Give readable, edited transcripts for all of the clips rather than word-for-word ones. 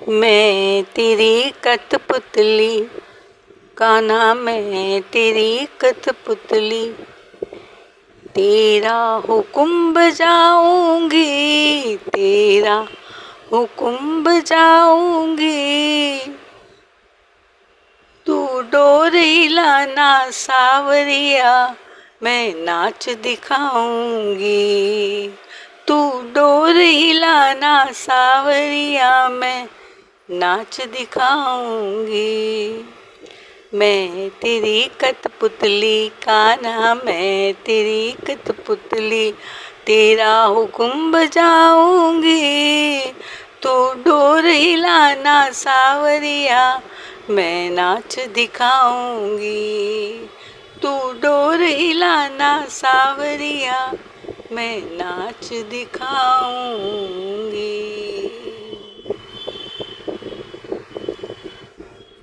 मैं तेरी कठपुतली, कान्हा मैं तेरी कठपुतली, तेरा हुक्म बजाऊंगी, तेरा हुक्म बजाऊंगी। तू डोर हिलाना सावरिया, मैं नाच दिखाऊंगी। तू डोर हिलाना सावरिया, मैं नाच दिखाऊंगी। मैं तेरी कठपुतली, कान्हा मैं तेरी कठपुतली, तेरा हुक्म बजाऊंगी। तू डोर हिलाना सावरिया, मैं नाच दिखाऊंगी। तू डोर हिलाना सावरिया, मैं नाच दिखाऊंगी।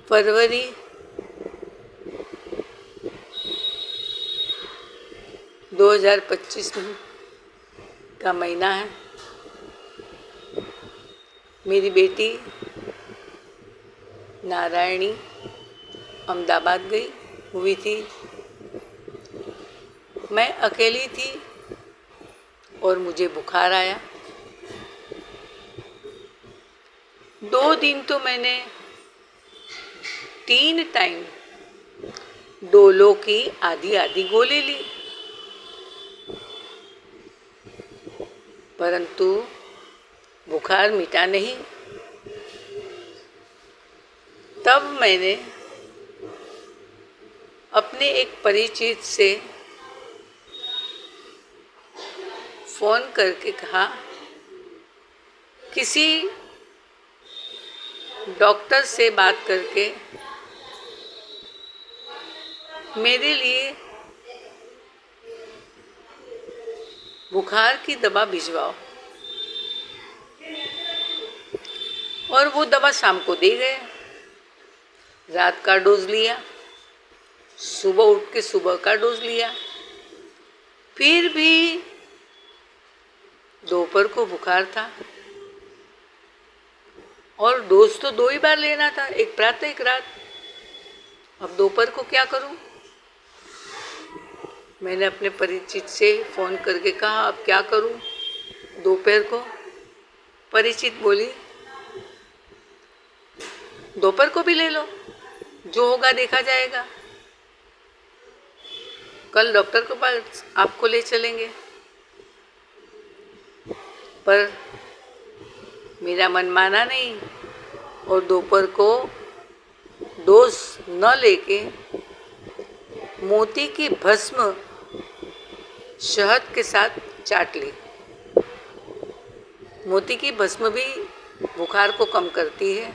फरवरी 2025 का महीना है। मेरी बेटी नारायणी अहमदाबाद गई हुई थी। मैं अकेली थी और मुझे बुखार आया। 2 दिन तो मैंने 3 टाइम डोलो की आधी आधी गोली ली, परंतु बुखार मिटा नहीं। तब मैंने अपने एक परिचित से फोन करके कहा, किसी डॉक्टर से बात करके मेरे लिए बुखार की दवा भिजवाओ। और वो दवा शाम को दे गए। रात का डोज लिया, सुबह उठ के सुबह का डोज लिया, फिर भी दोपहर को बुखार था। और डोज तो 2 ही बार लेना था, एक प्रातः एक रात। अब दोपहर को क्या करूं? मैंने अपने परिचित से फोन करके कहा, अब क्या करूं दोपहर को? परिचित बोली, दोपहर को भी ले लो, जो होगा देखा जाएगा, कल डॉक्टर के पास आपको ले चलेंगे। पर मेरा मन माना नहीं और दोपहर को डोज न लेके मोती की भस्म शहद के साथ चाट ली। मोती की भस्म भी बुखार को कम करती है,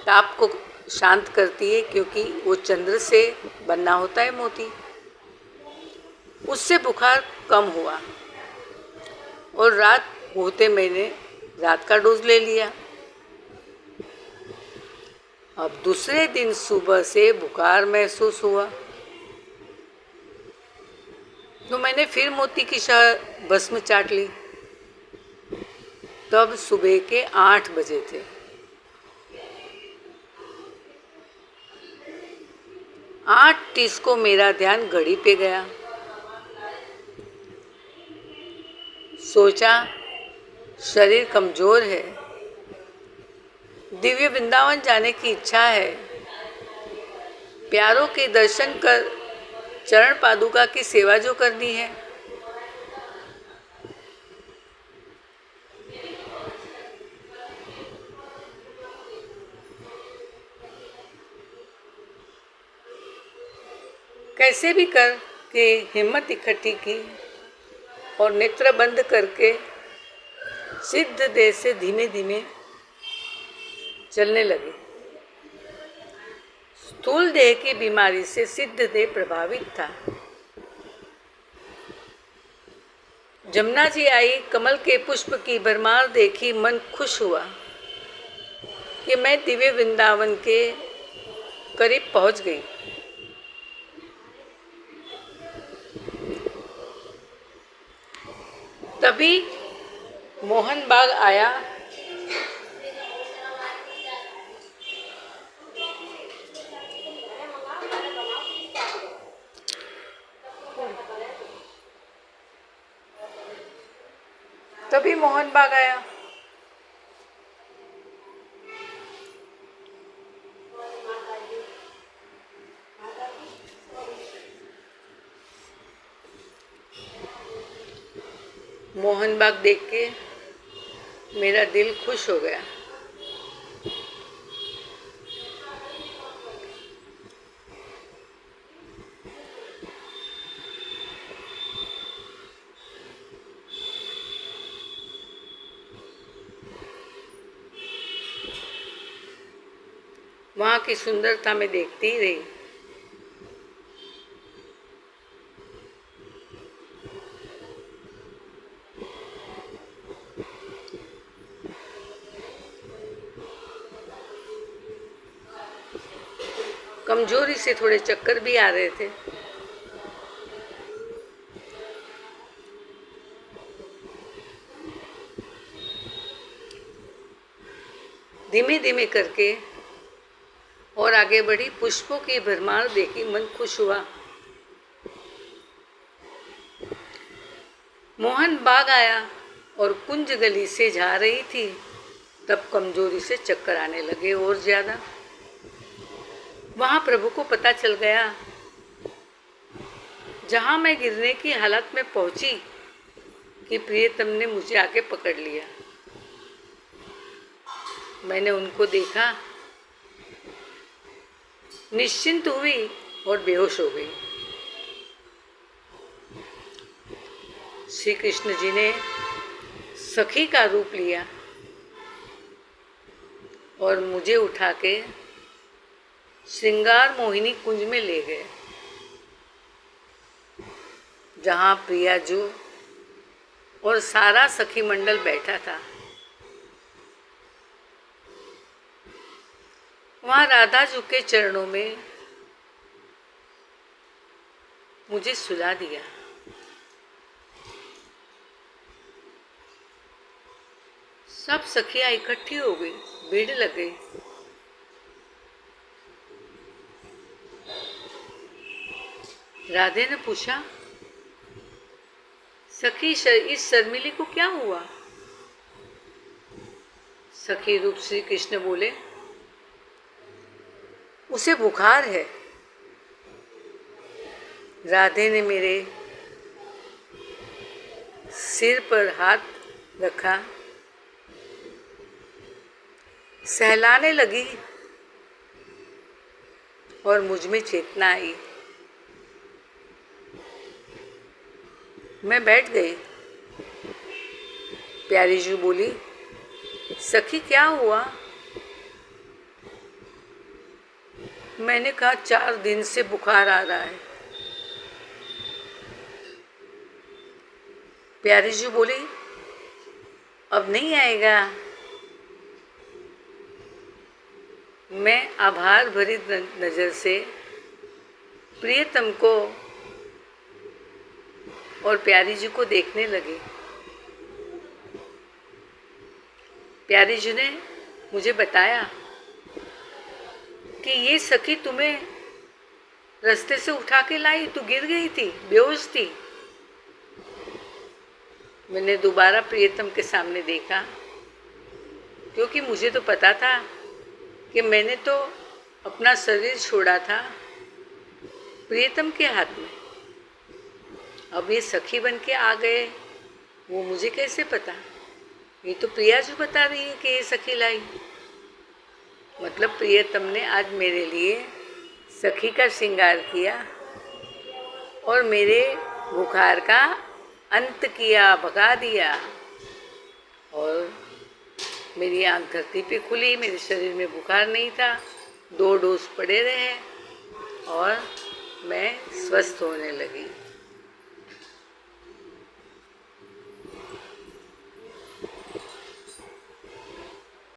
ताप को शांत करती है, क्योंकि वो चंद्र से बना होता है मोती। उससे बुखार कम हुआ और रात होते मैंने रात का डोज ले लिया। अब दूसरे दिन सुबह से बुखार महसूस हुआ तो मैंने फिर मोती की भस्म चाट ली। तब सुबह के 8 बजे थे। 8:30 को मेरा ध्यान घड़ी पे गया। सोचा शरीर कमजोर है, दिव्य वृंदावन जाने की इच्छा है, प्यारों के दर्शन कर चरण पादुका की सेवा जो करनी है। कैसे भी करके हिम्मत इकट्ठी की और नेत्र बंद करके सिद्ध देह से धीमे धीमे चलने लगे। स्थूल देह की बीमारी से सिद्ध देह प्रभावित था। जमुना जी आई, कमल के पुष्प की भरमार देखी, मन खुश हुआ कि मैं दिव्य वृंदावन के करीब पहुंच गई। तभी मोहन बाग आया तभी मोहन बाग आया। मोहन बाग देख के मेरा दिल खुश हो गया। वहाँ की सुंदरता में देखती ही रही। कमजोरी से थोड़े चक्कर भी आ रहे थे। धीमे धीमे करके और आगे बढ़ी। पुष्पों की भरमार देखी मन खुश हुआ। मोहन बाग आया और कुंज गली से जा रही थी, तब कमजोरी से चक्कर आने लगे और ज्यादा। वहां प्रभु को पता चल गया। जहां मैं गिरने की हालत में पहुंची कि प्रियतम ने मुझे आके पकड़ लिया। मैंने उनको देखा, निश्चिंत हुई और बेहोश हो गई। श्री कृष्ण जी ने सखी का रूप लिया और मुझे उठा के श्रृंगार मोहिनी कुंज में ले गए, जहाँ प्रियाजू और सारा सखी मंडल बैठा था। वहाँ राधा जी के चरणों में मुझे सुला दिया। सब सखियां इकट्ठी हो गई, भीड़ लग गई। राधे ने पूछा, सखी इस शर्मिली को क्या हुआ? सखी रूप श्री कृष्ण बोले, उसे बुखार है। राधे ने मेरे सिर पर हाथ रखा, सहलाने लगी और मुझ में चेतना आई। मैं बैठ गई। प्यारी जी बोली, सखी क्या हुआ? मैंने कहा 4 दिन से बुखार आ रहा है। प्यारी जी बोली, अब नहीं आएगा। मैं आभार भरी नजर से प्रियतम को और प्यारी जी को देखने लगी। प्यारी जी ने मुझे बताया कि ये सखी तुम्हें रास्ते से उठा के लाई, तू गिर गई थी, बेहोश थी। मैंने दोबारा प्रियतम के सामने देखा, क्योंकि मुझे तो पता था कि मैंने तो अपना शरीर छोड़ा था प्रियतम के हाथ में। अब ये सखी बन के आ गए, वो मुझे कैसे पता? ये तो प्रिया जी बता रही है कि ये सखी लाई। मतलब प्रियतम ने आज मेरे लिए सखी का श्रृंगार किया और मेरे बुखार का अंत किया, भगा दिया। और मेरी आंख धरती पे खुली, मेरे शरीर में बुखार नहीं था। 2 डोज पड़े रहे और मैं स्वस्थ होने लगी।